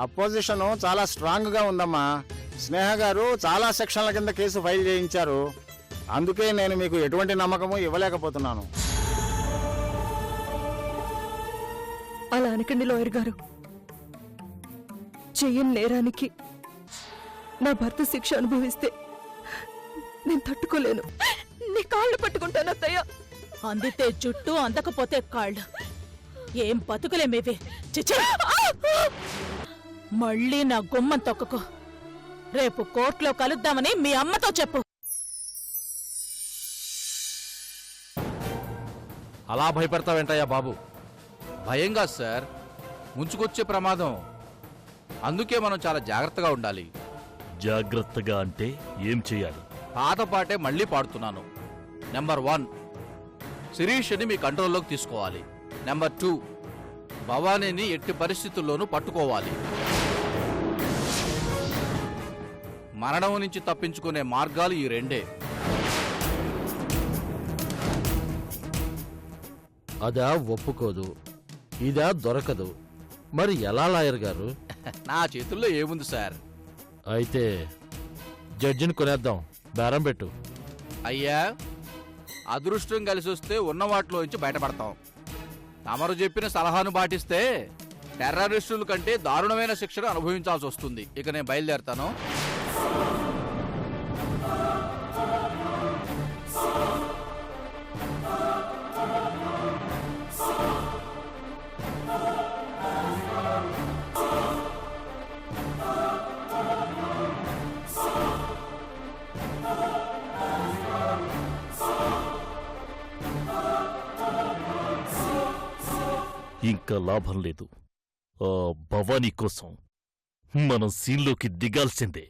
Opposition చాలా strong గా ఉందమ్మా. స్నేహ గారు చాలా సెక్షన్ల కింద కేసు ఫైల్ చేయించారు. అందుకే నేను మీకు ఎటువంటి నమ్మకము ఇవ్వలేకపోతున్నాను. అలా అనకండి లాయర్ గారు. చెయ్యని నేరానికి నా భర్త శిక్ష అనుభవిస్తే నేను తట్టుకోలేను. నీ కాళ్ళు పట్టుకుంటాను అత్తయ్య. అందితే జుట్టు, అందకపోతే కాళ్ళు. ఏం బతుకులేమేవి. చిచి, మళ్ళీ నా గుమ్మం తొక్కకు. రేపు కోర్టులో కలుద్దామని మీ అమ్మతో చెప్పు. అలా భయపెడతావేంటయ్యా బాబు? భయంగా సార్, ముంచుకొచ్చే ప్రమాదం. అందుకే మనం చాలా జాగ్రత్తగా ఉండాలి. జాగ్రత్తగా అంటే ఏం చెయ్యాలి? పాత పాటే మళ్ళీ పాడుతున్నాను. నెంబర్ 1, శిరీష్ని మీ కంట్రోల్లోకి తీసుకోవాలి. నెంబర్ 2, భవానీని ఎట్టి పరిస్థితుల్లోనూ పట్టుకోవాలి. మరణం నుంచి తప్పించుకునే మార్గాలు ఈ రెండే. అదా ఒప్పుకోదు, ఇదా దొరకదు. మరి ఎలా లాయర్ గారు? నా చేతుల్లో ఏముంది సార్? అయితే జడ్జిని కొనేద్దాం, బేరం పెట్టు. అయ్యా, అదృష్టం కలిసి వస్తే ఉన్న వాటిలోంచి బయటపడతాం. తమరు చెప్పిన సలహాను పాటిస్తే టెర్రరిస్టుల కంటే దారుణమైన శిక్షను అనుభవించాల్సి వస్తుంది. ఇక నేను బయలుదేరతాను. ఇంకా లాభం లేదు. ఆ భవానీ కోసం మనం సీన్లోకి దిగాల్సిందే.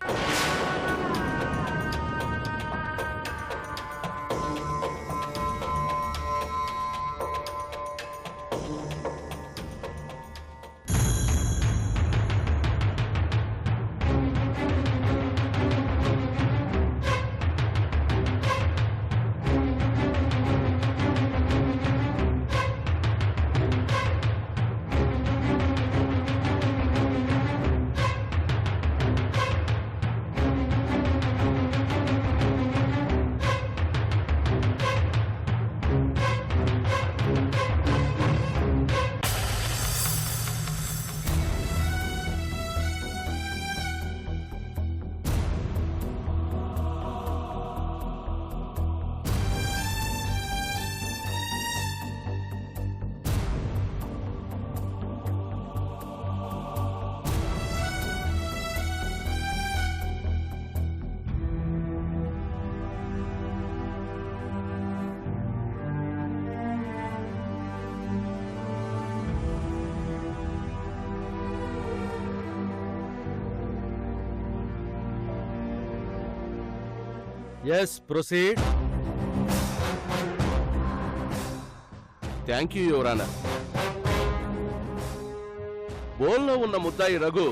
Yes, proceed. Thank you your honour. బోన్లో ఉన్న ముద్దాయి రఘు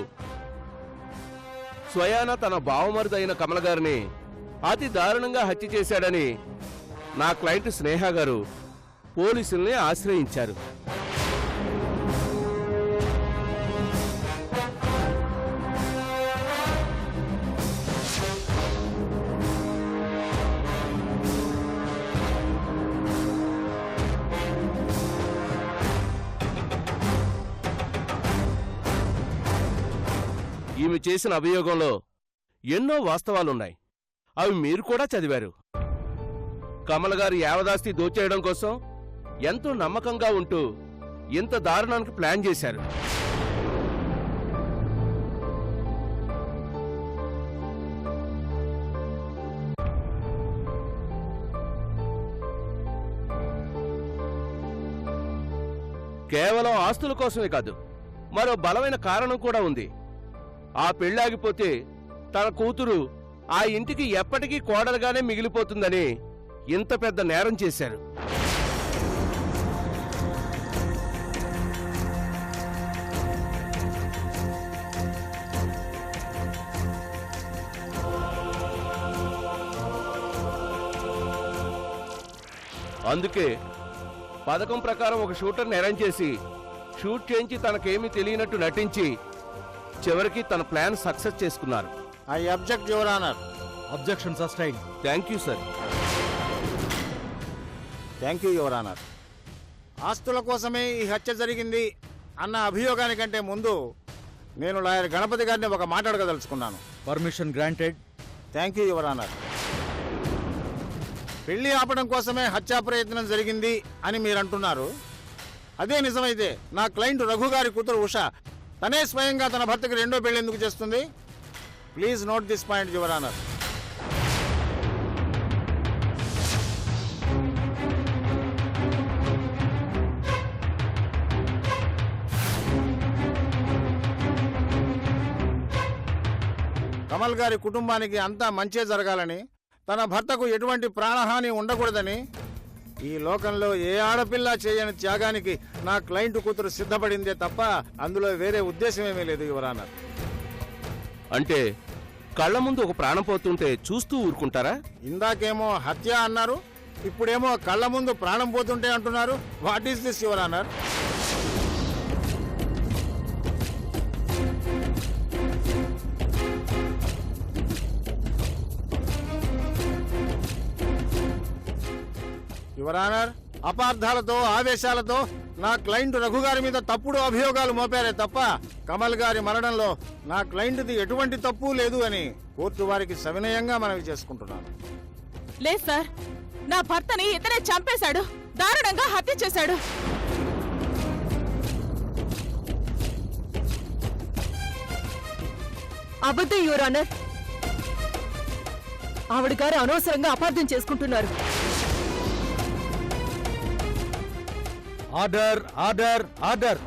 స్వయాన తన బావమరుదైన కమల గారిని అతి దారుణంగా హత్య చేశాడని నా క్లయింట్ స్నేహ గారు పోలీసుల్ని ఆశ్రయించారు. ఈమె చేసిన అభియోగంలో ఎన్నో వాస్తవాలున్నాయి. అవి మీరు కూడా చదివారు. కమల గారు యావదాస్తి దోచేయడం కోసం ఎంతో నమ్మకంగా ఉంటూ ఇంత దారుణానికి ప్లాన్ చేశారు. కేవలం ఆస్తుల కోసమే కాదు, మరో బలమైన కారణం కూడా ఉంది. ఆ పెళ్ళాగిపోతే తన కూతురు ఆ ఇంటికి ఎప్పటికీ కోడలుగానే మిగిలిపోతుందని ఇంత పెద్ద నేరం చేశారు. అందుకే పథకం ప్రకారం ఒక షూటర్ని అరేంజ్ చేసి షూట్ చేయించి తనకేమీ తెలియనట్టు నటించి చివరికి తన ప్లాన్ సక్సెస్ చేసుకున్నారు. I object your honour. Objection sustain. Thank you sir. Thank you your honour. ఆస్తుల కోసమే ఈ హత్య జరిగింది అన్న అభియోగానికంటే ముందు నేను లాయర్ గణపతి గారిని ఒక మాట అడగదలుచుకున్నాను. Permission granted. Thank you your honour. పెళ్లి ఆపడం కోసమే హత్యా ప్రయత్నం జరిగింది అని మీరు అంటున్నారు. అదే నిజమైతే నా క్లయింట్ రఘు గారి కూతురు ఉష తనే స్వయంగా తన భర్తకి రెండో పెళ్లి ఎందుకు చేస్తుంది? Please note this point your honour. Kamal గారి కుటుంబానికి అంతా మంచే జరగాలని, తన భర్తకు ఎటువంటి ప్రాణహాని ఉండకూడదని ఈ లోకంలో ఏ ఆడపిల్ల చేయని త్యాగానికి నా క్లయింట్ కూతురు సిద్ధపడిందే తప్ప అందులో వేరే ఉద్దేశమేమీ లేదు యువర్ ఆనర్. అంటే కళ్ళ ముందు ఒక ప్రాణం పోతుంటే చూస్తూ ఊరుకుంటారా? ఇందాకేమో హత్య అన్నారు, ఇప్పుడేమో కళ్ళ ముందు ప్రాణం పోతుంటే అంటున్నారు. What is this your honour? Your honour, అపార్థాలతో ఆవేశాలతో నా క్లయింట్ రఘు గారి మీద తప్పుడు అభియోగాలు మోపారే తప్ప కమల్ గారి మరణంలో నా క్లయింట్ది ఎటువంటి తప్పు లేదు అని కోర్టు వారికి సవినయంగా మనవి చేసుకుంటున్నాను. లేదు సార్, నా భర్తని ఇతనే చంపేశాడు, దారుణంగా హత్య చేశాడు. అబద్ధం యువర్ ఆనర్. ఆవిడ గారు అనవసరంగా అపార్థం చేసుకుంటున్నారు. Order order order.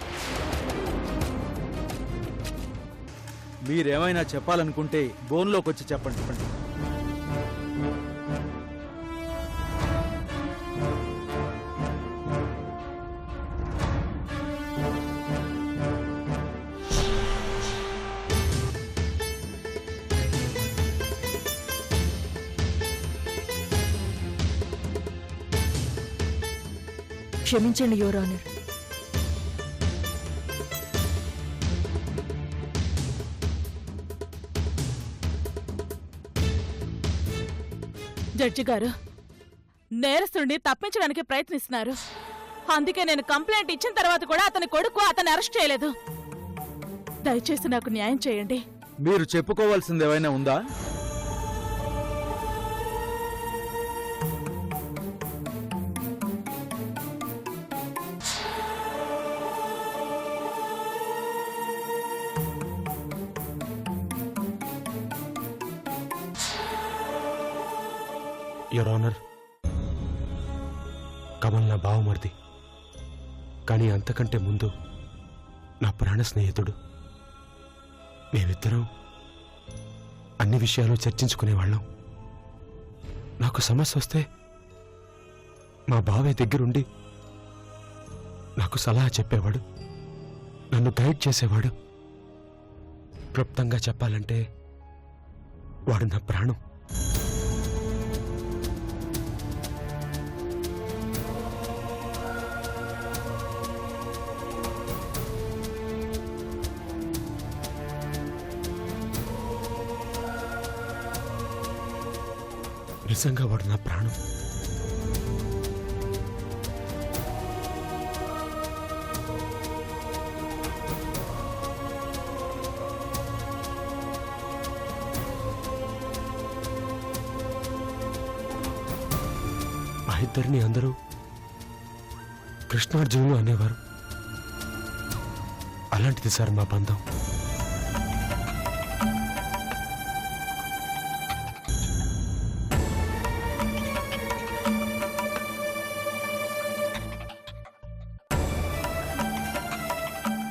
మీరేమైనా చెప్పాలనుకుంటే బోన్లోకి వచ్చి చెప్పండి. క్షమించండి యువర్ ఆనర్. జడ్జి గారు, నేరస్తుడిని తప్పించడానికి ప్రయత్నిస్తున్నారు. అందుకే నేను కంప్లైంట్ ఇచ్చిన తర్వాత కూడా అతని కొడుకు అతన్ని అరెస్ట్ చేయలేదు. దయచేసి నాకు న్యాయం చేయండి. మీరు చెప్పుకోవాల్సింది ఏమైనా ఉందా? యువర్ ఆనర్, కమల్ నా బావమరిది, కానీ అంతకంటే ముందు నా ప్రాణ స్నేహితుడు. మేమిద్దరం అన్ని విషయాలు చర్చించుకునేవాళ్ళం. నాకు సమస్య వస్తే మా బావే దగ్గరుండి నాకు సలహా చెప్పేవాడు, నన్ను గైడ్ చేసేవాడు. క్లుప్తంగా చెప్పాలంటే వాడు నా ప్రాణం. నిజంగా వాడు నా ప్రాణం. మా ఇద్దరిని అందరూ కృష్ణార్జునులు అనేవారు. అలాంటిది సార్ మా బంధం.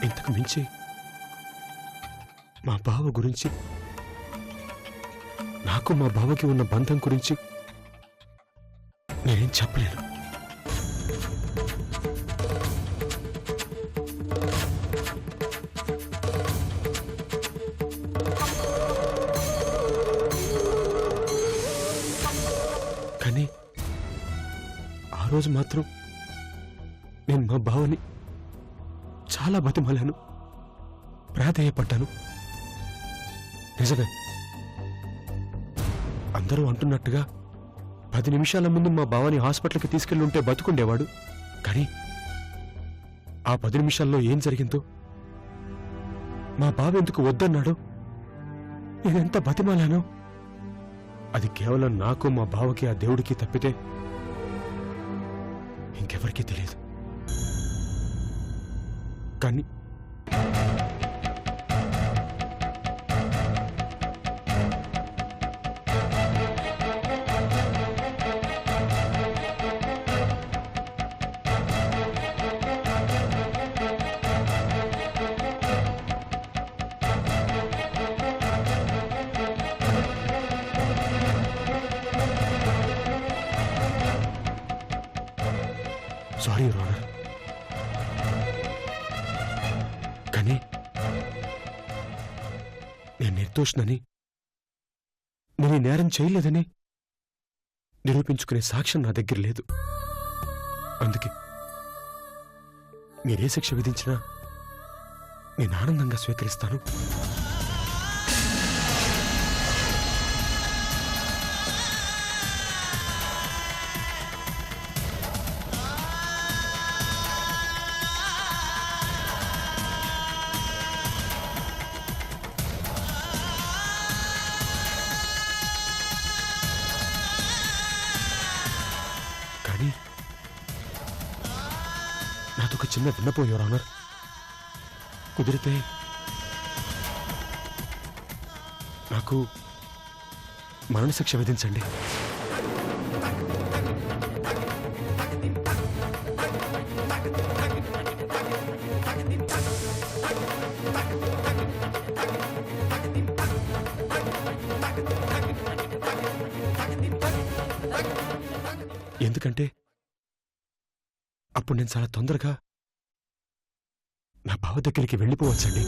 ఇంతకు మించి మా బావ గురించి, నాకు మా బావకి ఉన్న బంధం గురించి నేనేం చెప్పలేను. కానీ ఆ రోజు మాత్రం నేను మా బావని చాలా బతిమాలాను, ప్రాధేయపడ్డాను. నిజమే. అందరూ అంటున్నట్టుగా 10 నిమిషాల ముందు మా బావని హాస్పిటల్కి తీసుకెళ్ళి ఉంటే బతుకుండేవాడు. కానీ ఆ 10 నిమిషాల్లో ఏం జరిగిందో, మా బావ ఎందుకు వద్దన్నాడు, నేనెంత బతిమాలానో, అది కేవలం నాకు, మా బావకి, ఆ దేవుడికి తప్పితే ఇంకెవరికీ తెలియదు. కానీ సారీ యువర్ ఆనర్. కానీ నేను నిర్దోషినని, నేను ఈ నేరం చేయలేదని నిరూపించుకునే సాక్ష్యం నా దగ్గర లేదు. అందుకే మీరే శిక్ష విధించినా నేను ఆనందంగా స్వీకరిస్తాను. కానీ నాదొక చిన్న విన్నపం యువర్ ఆనర్. కుదిరితే నాకు మరణశిక్ష విధించండి. ఎందుకంటే అప్పుడు నేను చాలా తొందరగా నా బావ దగ్గరికి వెళ్ళిపోవచ్చండి.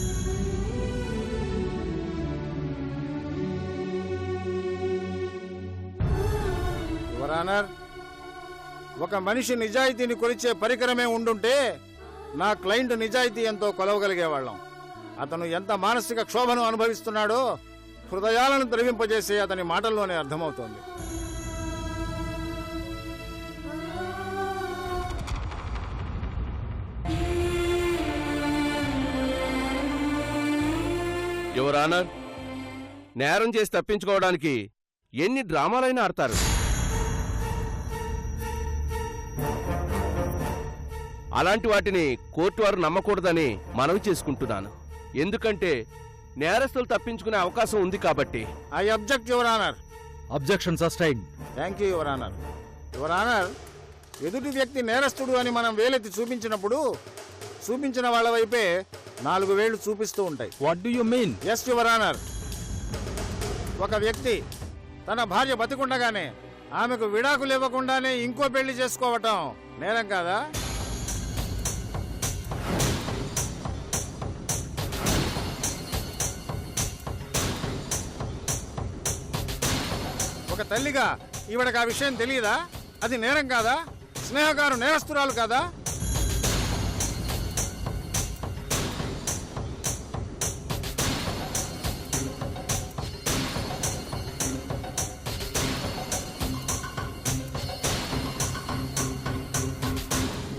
యువర్ ఆనర్, ఒక మనిషి నిజాయితీని కొలిచే పరికరమే ఉండుంటే నా క్లయింట్ నిజాయితీ ఎంతో కొలవగలిగేవాళ్ళం. అతను ఎంత మానసిక క్షోభను అనుభవిస్తున్నాడో హృదయాలను ద్రవింపజేసే అతని మాటల్లోనే అర్థమవుతోంది. యువర్ ఆనర్, నేరం చేసి తప్పించుకోవడానికి ఎన్ని డ్రామాలైనా ఆడతారు. అలాంటి వాటిని కోర్టు వారు నమ్మకూడదని మనవి చేసుకుంటున్నాను. ఎందుకంటే నేరస్తులు తప్పించుకునే అవకాశం ఉంది కాబట్టి. I object your honour. Objection sustain. Thank you your honour. Your honour, ఎదుటి వ్యక్తి నేరస్తుడు అని మనం వేలెత్తి చూపించినప్పుడు చూపించిన వాళ్ళ వైపే 4 వేళ్లు చూపిస్తూ ఉంటాయి. What do you mean? Yes your honour. ఒక వ్యక్తి తన భార్య బతికుండగానే ఆమెకు విడాకులు ఇవ్వకుండానే ఇంకో పెళ్లి చేసుకోవటం నేరం కాదా? ఒక తల్లిగా ఈవిడకి ఆ విషయం తెలియదా? అది నేరం కాదా? స్నేహ గారు నేరస్తురాలు కాదా?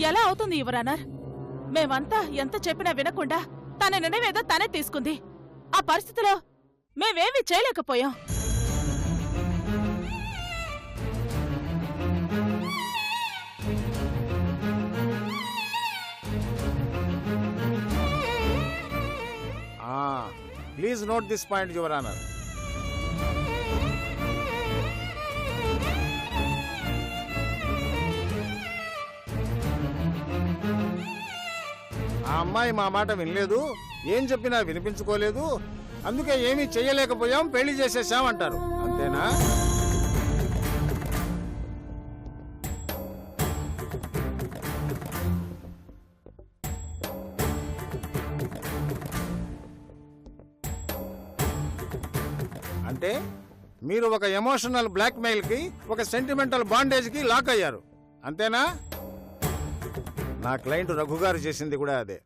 ఎలా అవుతుంది యువర్ ఆనర్? మేమంతా ఎంత చెప్పినా వినకుండా తన నిర్ణయం తనే తీసుకుంది. ఆ పరిస్థితిలో మేమేమీ చేయలేకపోయాం. Please note this point your honour. ఆ అమ్మాయి మా మాట వినలేదు, ఏం చెప్పినా వినిపించుకోలేదు, అందుకే ఏమీ చెయ్యలేకపోయాం, పెళ్లి చేసేసాం అంటారు. అంతేనా? అంటే మీరు ఒక ఎమోషనల్ బ్లాక్మెయిల్ కి, ఒక సెంటిమెంటల్ బాండేజ్ కి లాక్ అయ్యారు. అంతేనా? నా క్లయింట్ రఘు గారు చేసింది కూడా అదే.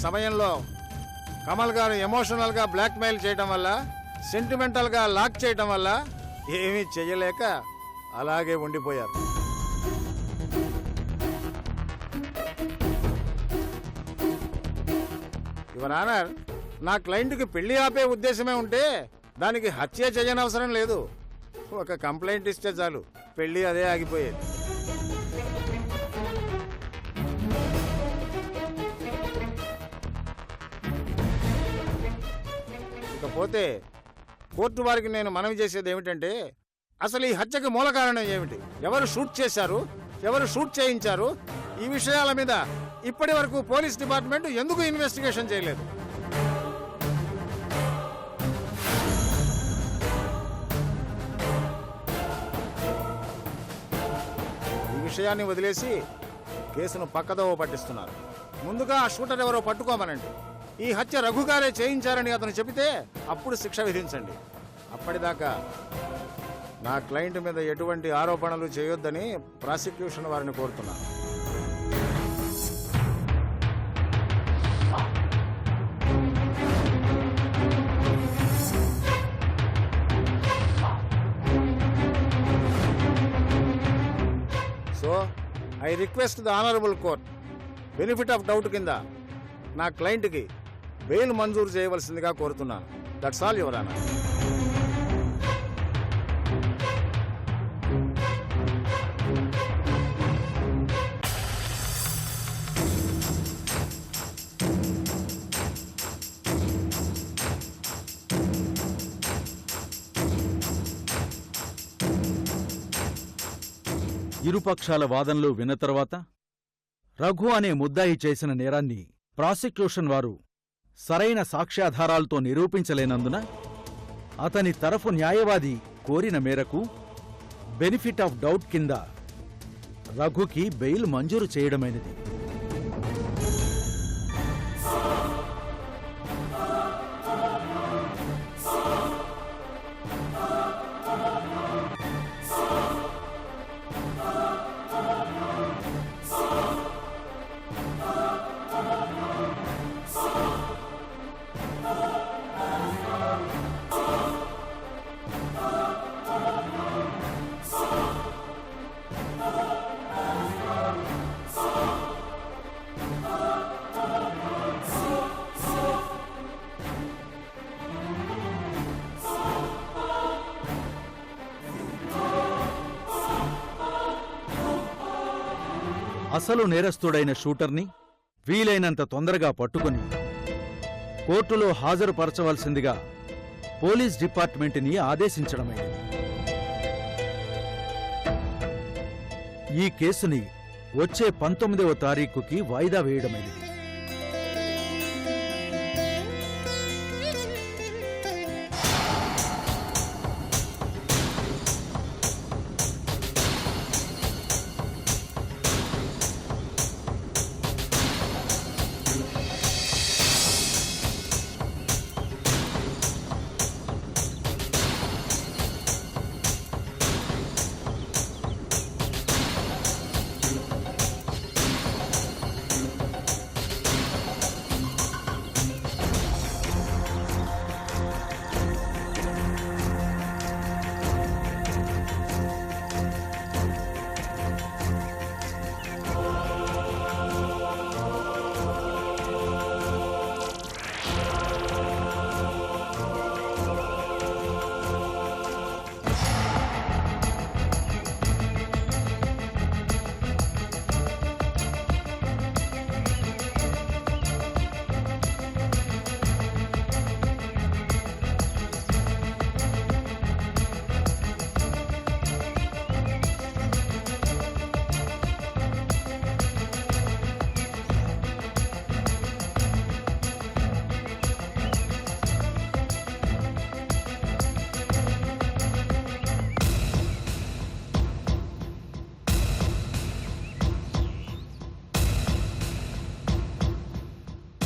సమయంలో కమల్ గారు ఎమోషనల్గా బ్లాక్మెయిల్ చేయడం వల్ల, సెంటిమెంటల్గా లాక్ చేయడం వల్ల ఏమీ చెయ్యలేక అలాగే ఉండిపోయారు. యువర్ ఆనర్, నా క్లయింట్కి పెళ్లి ఆపే ఉద్దేశమే ఉంటే దానికి హత్య చేయనవసరం లేదు. ఒక కంప్లైంట్ ఇస్తే చాలు, పెళ్లి అదే ఆగిపోయేది. ఇకపోతే కోర్టు వారికి నేను మనవి చేసేది ఏమిటంటే, అసలు ఈ హత్యకి మూల కారణం ఏమిటి, ఎవరు షూట్ చేశారు, ఎవరు షూట్ చేయించారు, ఈ విషయాల మీద ఇప్పటి వరకు పోలీస్ డిపార్ట్మెంట్ ఎందుకు ఇన్వెస్టిగేషన్ చేయలేదు? ఈ విషయాన్ని వదిలేసి కేసును పక్కదోవ పట్టిస్తున్నారు. ముందుగా ఆ షూటర్ ఎవరో పట్టుకోమనండి. ఈ హత్య రఘుగారే చేయించారని అతను చెబితే అప్పుడు శిక్ష విధించండి. అప్పటిదాకా నా క్లయింట్ మీద ఎటువంటి ఆరోపణలు చేయొద్దని ప్రాసిక్యూషన్ వారిని కోరుతున్నాను. So I request the honourable court, benefit of doubt కింద నా క్లయింట్కి బెయిల్ మంజూరు చేయవలసిందిగా కోరుతున్నాను. That's all your honour. ఇరుపక్షాల వాదనలు విన్న తర్వాత రఘు అనే ముద్దాయి చేసిన నేరాన్ని ప్రాసిక్యూషన్ వారు సరైన సాక్ష్యాధారాలతో నిరూపించలేనందున అతని తరఫు న్యాయవాది కోరిన మేరకు బెనిఫిట్ ఆఫ్ డౌట్ కింద రఘుకి బెయిల్ మంజూరు చేయడమైనది. అసలు నేరస్తుడైన షూటర్ని వీలైనంత తొందరగా పట్టుకుని కోర్టులో హాజరుపరచవలసిందిగా పోలీస్ డిపార్ట్మెంట్ని ఆదేశించడమైనది. ఈ కేసుని వచ్చే 19వ తారీఖుకి వాయిదా వేయడమైనది.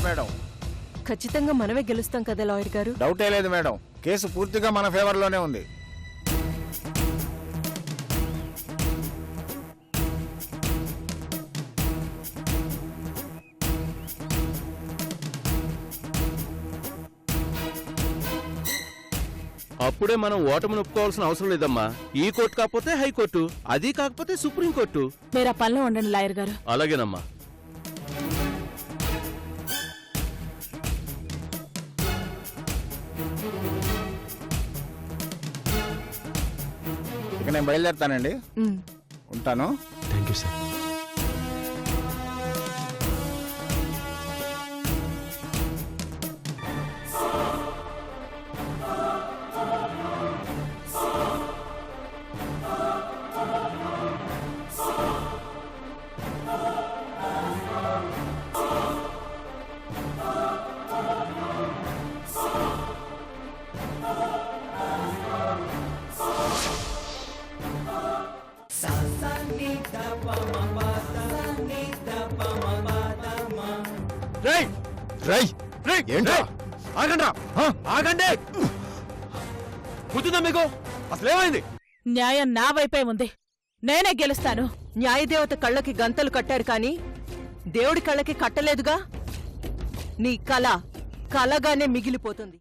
మేడం, ఖచ్చితంగా మనమే గెలుస్తాం కదా లాయర్ గారు. డౌటే లేదు మేడం, కేసు పూర్తిగా మన ఫేవర్లోనే ఉంది. అప్పుడే మనం ఓటమిని ఒప్పుకోవాల్సిన అవసరం లేదమ్మా. ఈ కోర్టు కాకపోతే హైకోర్టు, అది కాకపోతే సుప్రీంకోర్టు. మీరు ఆ పనిలో ఉండండి లాయర్ గారు. అలాగేనమ్మా. ఇక నేను బయలుదేరుతానండి. ఉంటాను. Thank you sir. ఆగండి! బుద్ధిందా మీకు? అసలేమైంది? న్యాయం నా వైపే ఉంది. నేనే గెలుస్తాను. న్యాయదేవత కళ్ళకి గంతలు కట్టారు కాని దేవుడి కళ్ళకి కట్టలేదుగా. నీ కళ కలగానే మిగిలిపోతుంది.